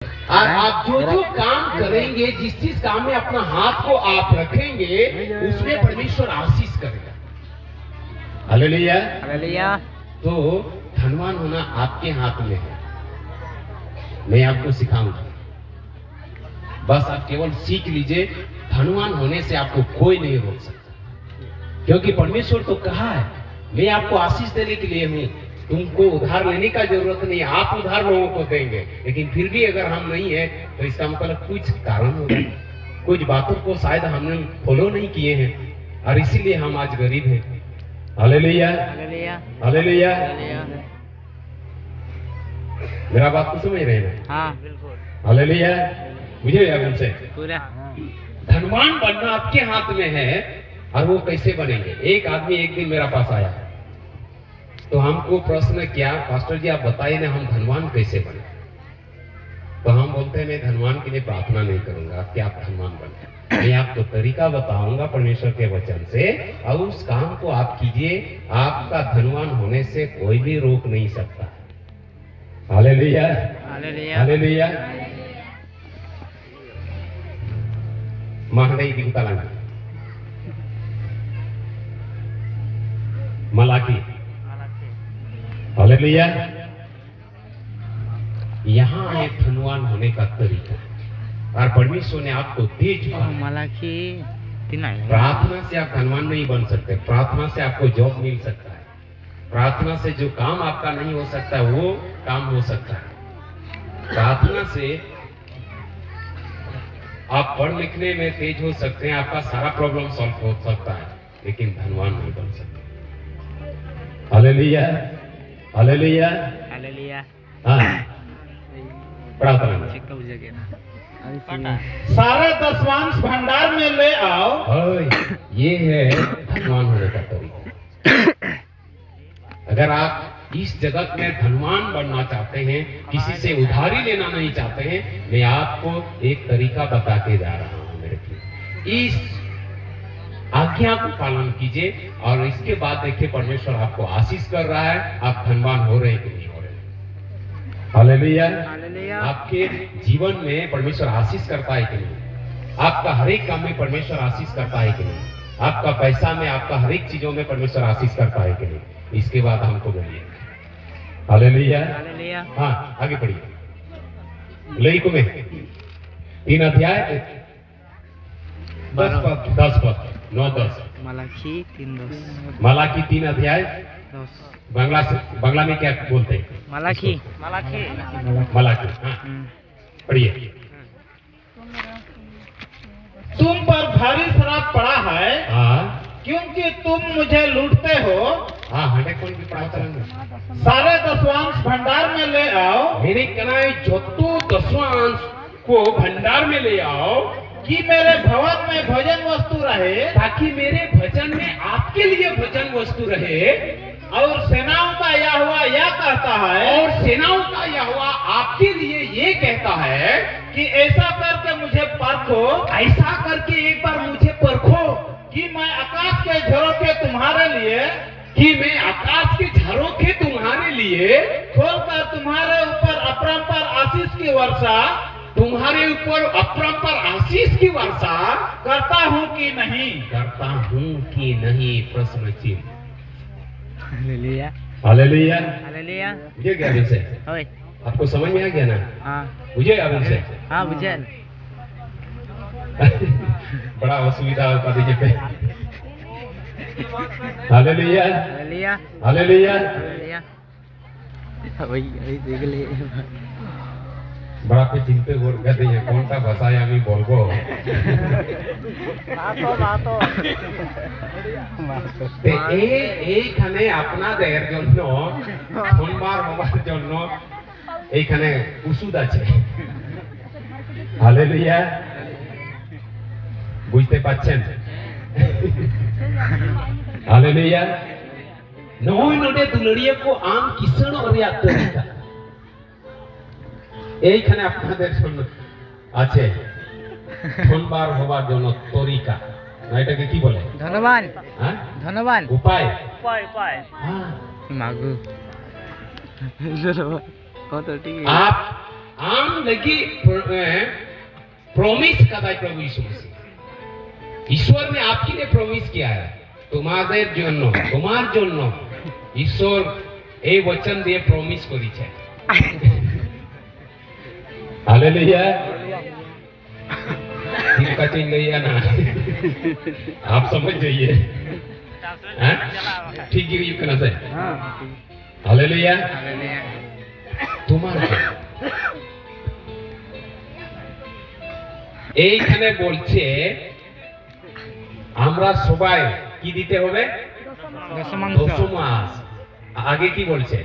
और आप जो जो काम करेंगे, जिस जिस काम में अपना हाथ को आप रखेंगे, उसमें परमेश्वर आशीष करेगा। हालेलुया। हालेलुया। तो धनवान होना आपके हाथ में है। मैं आपको सिखाऊंगा, बस आप केवल सीख लीजिए। धनवान होने से आपको कोई नहीं रोक सकता, क्योंकि परमेश्वर तो कहा है, मैं आपको आशीष देने के लिए हूं, तुमको उधार लेने का जरूरत नहीं, आप उधार लोगों को देंगे। लेकिन फिर भी अगर हम नहीं है तो इसका मतलब कुछ कारण होगा, कुछ बातों को शायद हमने फॉलो नहीं किए हैं और इसीलिए हम आज गरीब हैं। Hallelujah, hallelujah, hallelujah. हालेलुया। मेरा बात को समझ रहे हैं? हाँ बिल्कुल। हालेलुया। मुझे याद उनसे पूरा धनवान बनना आपके हाथ में है। और वो कैसे बनेंगे? एक आदमी एक दिन मेरा पास आया, तो हमको प्रश्न किया, पास्टर जी आप बताइए ना, हम धनवान कैसे बने? तो हम बोलते हैं मैं धनवान के लिए प्रार्थना नहीं करूंगा कि आप धनवान बने, मैं आपको तरीका बताऊंगा परमेश्वर के वचन से, और उस काम को आप कीजिए, आपका धनवान होने से कोई भी रोक नहीं सकता। Hallelujah, hallelujah, hallelujah. महंगाई दिखता लगा मलाकी। हालेलुया। यहाँ है धनवान होने का तरीका, और परमेश्वर ने आपको दे चुका है। मलाकी 3 आहे। प्रार्थना से आप धनवान नहीं बन सकते, प्रार्थना से आपको जॉब मिल सकता है, प्रार्थना से जो काम आपका नहीं हो सकता वो काम हो सकता है, प्रार्थना से आप पढ़ लिखने में तेज हो सकते हैं, आपका सारा प्रॉब्लम सॉल्व हो सकता है, लेकिन धनवान नहीं बन सकते। Hallelujah, hallelujah, hallelujah. हाँ, प्रार्थना चिक्का बुझा गया। सारे दशवांश भंडार में ले आओ। ये है धनवान होने का तरीका। अगर आप इस जगत में धनवान बनना चाहते हैं, किसी से उधारी लेना नहीं चाहते हैं, मैं आपको एक तरीका बता के जा रहा हूं मेरे प्रिय। इस आज्ञा को पालन कीजिए और इसके बाद देखिए परमेश्वर आपको आशीष कर रहा है, आप धनवान हो रहे हैं कि नहीं हो रहे। हालेलुया। हालेलुया। आपके जीवन में परमेश्वर आशीष करता है कि नहीं? आपका हर एक काम में परमेश्वर आशीष करता है कि नहीं? आपका पैसा में, आपका हर एक चीजों में परमेश्वर आशीष करता है कि नहीं? इसके बाद हमको बोलिए। Hallelujah, hallelujah. हाँ आगे पढ़िए। लेविक में 3 अध्याय 10 पद 9-10। मलाकी 3:10। मलाकी 3 अध्याय 10। बांग्ला में क्या बोलते हैं? मलाकी। मलाकी, हाँ पढ़िए। तुम पर भारी श्राप पड़ा है, हाँ क्योंकि तुम मुझे लूटते हो। हाँ 100 की पढ़ा चलेंगे। सारे दशवांश भंडार में ले आओ। मेरे कनाई जोतो दशवांश को भंडार में ले आओ, कि मेरे भवन में भोजन वस्तु रहे, ताकि मेरे भजन में आपके लिए भजन वस्तु रहे। और सेनाओं का यहोवा यह कहता है, और सेनाओं का यहोवा आपके लिए ये कहता है कि ऐसा करके मुझे परखो, ऐसा करके एक बार मुझे परखो, कि मैं आकाश के झरोखे तुम्हारे लिए, कि मैं आकाश के झरोखे तुम्हारे लिए खोलकर तुम्हारे ऊपर अपरंपार आशीष की वर्षा, तुम्हारे ऊपर अपरंपार आशीष की वर्षा करता हूँ कि नहीं। करता हूँ कि नहीं? प्रश्न चिन्ह। Hallelujah, hallelujah. हालेलुया। मुझे क्या अभी से होय। आपको समझ में आ गया ना? हाँ मुझे अभी से हाँ बुझल। बड़ा असुविधा होता देखिए पे। Hallelujah, hallelujah, hallelujah. हालेलुया। वही देख ले। बड़ा पे चिंते गोर कहते हैं কোনটা ভাষায় আমি বলবো। এইখানে আপনাদের জন্য সোমবার হবার জন্য এইখানে ওষুধ আছে। হালেলুয়া, বুঝতে পারছেন? हालेलुया। নয় নটে দুলড়িয়ে কো আম কিষণ অরিয়া তরিকা এইখানে আপনাদের জন্য আছে সোমবার হবার জন্য তরিকা, না এটাকে কি বলে? ধন্যবাদ, হ্যাঁ ধন্যবাদ। উপায়। উপায়। হ্যাঁ মাগু। কত ঠিক। आप आम लगी प्रॉमिस कदा प्रभु यीशु मसीह ईश्वर ने आपके लिए प्रॉमिस किया है তোমাদের জন্য তোমার জন্য ঈশ্বর এই বচন দিয়ে প্রমিস করেছে हालेलुया ठीक कटिंग लिया ना आप समझ जाइए हैं ठीक गिरी करना से हालेलुया তোমার এইখানে বলছে আমরা সবাই কি দিতে হবে দশমাংশ আগে কি বলছে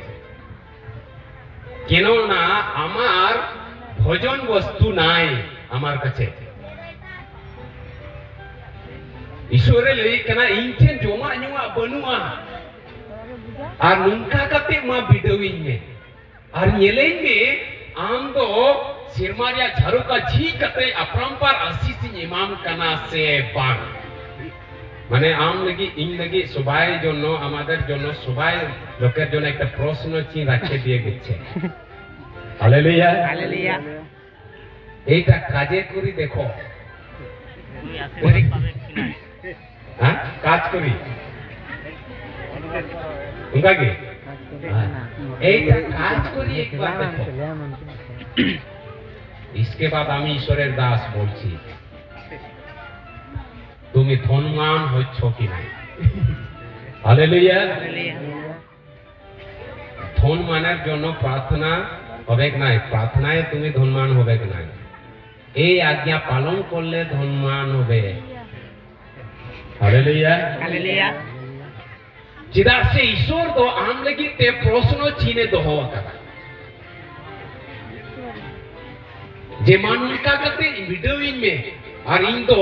কেন না আমার ভোজন বস্তু নাই আমার কাছে ঈশ্বরের লই কেনা ইনটেন জমা নিওয়া বনুয়া আর নুনকা কাতে মা বিডউইং মে আর ñeleñ me am do sirmaria ঝারুকা ঝি কাতে अपरंपार आशीष ইমাম কানা সে বাং মানে আম লাগি ইন লাগি সবাই জন্য আমাদের জন্য সবাই লোকের জন্য একটা প্রশ্ন চিহ্ন রাখতে দিয়ে গেছে হালেলুয়া হালেলুয়া এইটা কাজে করি দেখো হ্যাঁ কাজ করি উনকাকে এইটা কাজ করি একবার দেখো इसके बाद আমি ঈশ্বরের দাস বলছি তুমি ধনমান হচ্ছ কি নাই হালেলুয়া ধনমানের জন্য প্রার্থনা হবে কি নাই প্রার্থনায় তুমি ধনমান হবে কি নাই এই আজ্ঞা পালন করলে ধনমান হবে হালেলুয়া হালেলুয়া চিদা সে ঈশ্বর তো আম লাগি তে প্রশ্ন চিনে দোহ করা जे मानुका कते वीडियोइंग में और इन तो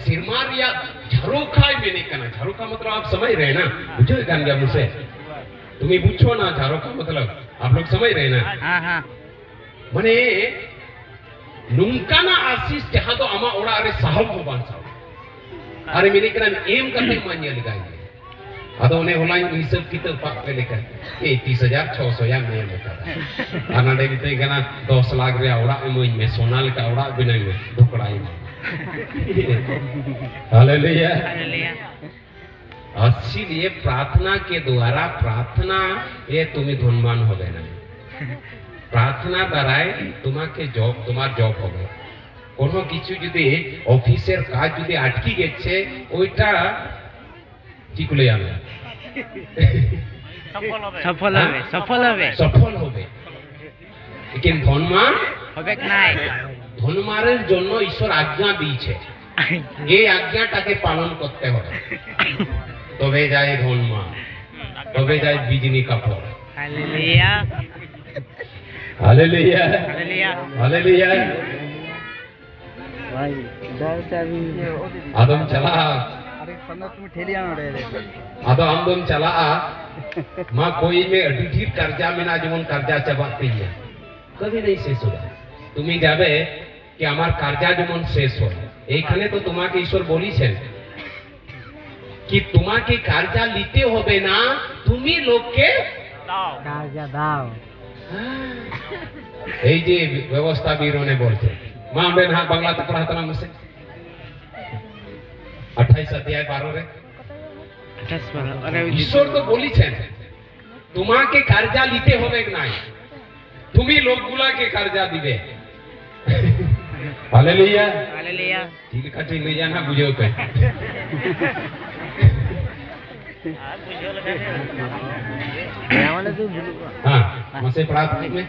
सिरमारिया झरोखा में नहीं करना झरोखा मतलब आप समझ रहे हैं ना बुझो गान गया मुझसे तुम्हें पूछो ना झरोखा मतलब आप लोग समझ रहे हैं ना हां हां माने नुंका ना आशीष जहां तो आमा ओड़ा अरे साहब को बांध साहब अरे मेरे करन एम करते मान्य लगाएंगे अदो ने ऑनलाइन हिसाब किताब पाक पे लेकर 30,600 या नहीं लेता आना दे कितने गना 10 लाख रे ओड़ा में सोनाल का ओड़ा बिना में ढोकड़ाई हालेलुया हालेलुया इसीलिए प्रार्थना के द्वारा प्रार्थना ये तुम्हें धनवान हो गए ना प्रार्थना द्वाराय তোমাকে জব তোমার জব হবে কোনো কিছু যদি অফিসের কাজ যদি আটকে গেছে ওইটা ঠিক লই আনবে সফল হবে সফল হবে সফল হবে কিন্তু ধনমান হবে নাই ধনমানের জন্য ঈশ্বর আজ্ঞা দিয়েছে এই আজ্ঞাটাকে পালন করতে হবে তবে যায় ধনমান তবে যায় বিজনি কাপড় হালেলুয়া हालेलुया हालेलुया हालेलुया भाई डर से अभी आदम चला अरे संदर्भ में ठेली आना रे आदम चला मां कोई में अडिठीर कर्जा में ना जीवन कर्जा चबाती है कभी नहीं शेष होगा তুমি যাবে কি আমার कर्जा যেমন শেষ হয় এইখানে তো তোমাকে ঈশ্বর বলেছেন কি তোমাকে कर्जा নিতে হবে না তুমি লোককে দাও कर्जा দাও এই যে ব্যবস্থা বিরোনে বলছে মা বেন হ্যাঁ বাংলাতে পড়াতে না মুঝसे 28 অধ্যায় 12 রে 28 12 আরে ঈশ্বর তো বলেছেন তোমাকে कर्जा নিতে হবে না তুমি লোকগুলাকে कर्जा দিবে हालेलुया हालेलुया ঠিক আছে লইয়া না বুঝেও তো আর বুঝো লাগা মানে তুই हाँ मसे प्रार्थना में